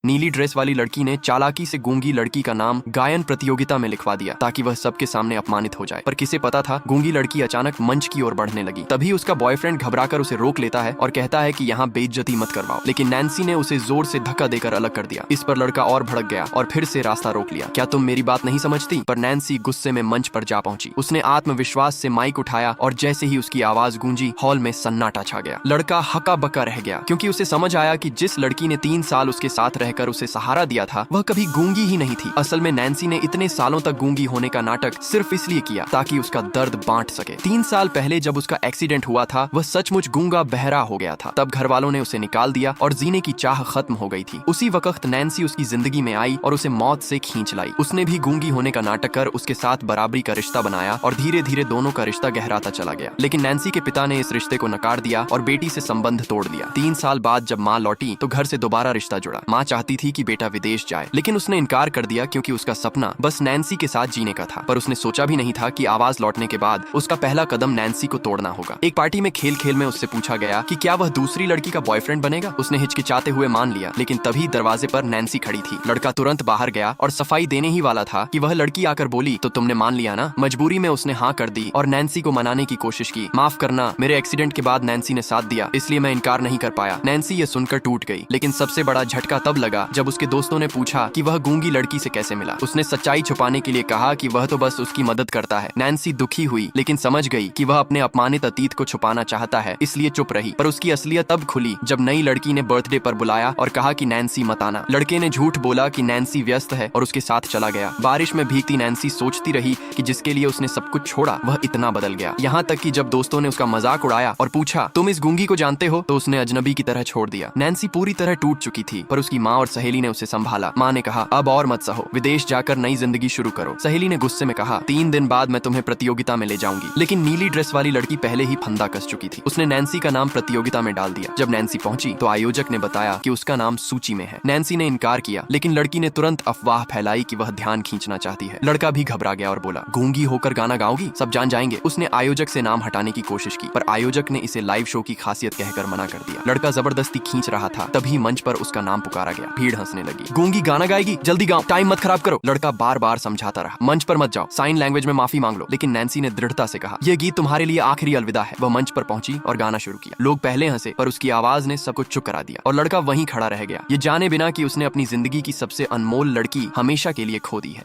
नीली ड्रेस वाली लड़की ने चालाकी से गूंगी लड़की का नाम गायन प्रतियोगिता में लिखवा दिया ताकि वह सबके सामने अपमानित हो जाए। पर किसे पता था गूंगी लड़की अचानक मंच की ओर बढ़ने लगी। तभी उसका बॉयफ्रेंड घबराकर उसे रोक लेता है और कहता है कि यहाँ बेइज्जती मत करवाओ। लेकिन नैन्सी ने उसे जोर से धक्का देकर अलग कर दिया। इस पर लड़का और भड़क गया और फिर से रास्ता रोक लिया। क्या तुम मेरी बात नहीं समझती? पर नैन्सी गुस्से में मंच पर जा पहुंची। उसने आत्मविश्वास से माइक उठाया और जैसे ही उसकी आवाज गूंजी हॉल में सन्नाटा छा गया। लड़का हक्का बक्का रह गया क्योंकि उसे समझ आया कि जिस लड़की ने 3 साल उसके साथ रहकर उसे सहारा दिया था वह कभी गूंगी ही नहीं थी। असल में नैन्सी ने इतने सालों तक गूंगी होने का नाटक सिर्फ इसलिए किया ताकि उसका दर्द बांट सके। 3 साल पहले जब उसका एक्सीडेंट हुआ था वह सचमुच गूंगा बहरा हो गया था। तब घर वालों ने उसे निकाल दिया और जीने की चाह खत्म हो गई थी। उसी वक्त नैन्सी उसकी जिंदगी में आई और उसे मौत से खींच लाई। उसने भी गूंगी होने का नाटक कर उसके साथ बराबरी का रिश्ता बनाया और धीरे धीरे दोनों का रिश्ता गहराता चला गया। लेकिन नैन्सी के पिता ने इस रिश्ते को नकार दिया और बेटी से संबंध तोड़ दिया। 3 साल बाद जब माँ लौटी तो घर से दोबारा रिश्ता जुड़ा। माँ चाहती थी कि बेटा विदेश जाए लेकिन उसने इनकार कर दिया क्योंकि उसका सपना बस नैन्सी के साथ जीने का था। पर उसने सोचा भी नहीं था कि आवाज लौटने के बाद उसका पहला कदम नैन्सी को तोड़ना होगा। एक पार्टी में खेल खेल में उससे पूछा गया कि क्या वह दूसरी लड़की का बॉयफ्रेंड बनेगा। उसने हिचकिचाते हुए मान लिया। लेकिन तभी दरवाजे पर नैन्सी खड़ी थी। लड़का तुरंत बाहर गया और सफाई देने ही वाला था कि वह लड़की आकर बोली, तो तुमने मान लिया ना। मजबूरी में उसने हाँ कर दी और नैन्सी को मनाने की कोशिश की। माफ करना, मेरे एक्सीडेंट के बाद नैन्सी ने साथ दिया इसलिए मैं इनकार नहीं कर पाया। नैन्सी ये सुनकर टूट गई। लेकिन सबसे बड़ा झटका तब लगा जब उसके दोस्तों ने पूछा कि वह गूंगी लड़की से कैसे मिला। उसने सच्चाई छुपाने के लिए कहा कि वह तो बस उसकी मदद करता है। नैन्सी दुखी हुई लेकिन समझ गई कि वह अपने अपमानित अतीत को छुपाना चाहता है, इसलिए चुप रही। पर उसकी असलियत तब खुली जब नई लड़की ने बर्थडे पर बुलाया और कहा कि नैन्सी मत आना। लड़के ने झूठ बोला कि नैन्सी व्यस्त है और उसके साथ चला गया। बारिश में भीगती नैन्सी सोचती रही कि जिसके लिए उसने सब कुछ छोड़ा वह इतना बदल गया। यहाँ तक कि जब दोस्तों ने उसका मजाक उड़ाया और पूछा तुम इस गूंगी को जानते हो तो उसने अजनबी की तरह छोड़ दिया। नैन्सी पूरी तरह टूट चुकी थी पर उसकी माँ और सहेली ने उसे संभाला। माँ ने कहा अब और मत सहो, विदेश जाकर नई जिंदगी शुरू करो। सहेली ने गुस्से में कहा 3 दिन बाद मैं तुम्हें प्रतियोगिता में ले जाऊंगी। लेकिन नीली ड्रेस वाली लड़की पहले ही फंदा कस चुकी थी। उसने नैन्सी का नाम प्रतियोगिता में डाल दिया। जब नैन्सी पहुंची तो आयोजक ने बताया कि उसका नाम सूची में है। नैन्सी ने इनकार किया लेकिन लड़की ने तुरंत अफवाह फैलाई कि वह ध्यान खींचना चाहती है। लड़का भी घबरा गया और बोला गूंगी होकर गाना गाओगी, सब जान जाएंगे। उसने आयोजक से नाम हटाने की कोशिश की पर आयोजक ने इसे लाइव शो की खासियत कहकर मना कर दिया। लड़का जबरदस्ती खींच रहा था तभी मंच पर उसका नाम पुकारा गया। भीड़ हंसने लगी। गूंगी गाना गाएगी, जल्दी गाओ, टाइम मत खराब करो। लड़का बार बार समझाता रहा मंच पर मत जाओ, साइन लैंग्वेज में माफी मांग लो। लेकिन नैन्सी ने दृढ़ता से कहा यह गीत तुम्हारे लिए आखिरी अलविदा है। वह मंच पर पहुंची और गाना शुरू किया। लोग पहले हंसे पर उसकी आवाज ने सबको चुप करा दिया और लड़का वहीं खड़ा रह गया, ये जाने बिना कि उसने अपनी जिंदगी की सबसे अनमोल लड़की हमेशा के लिए खो दी है।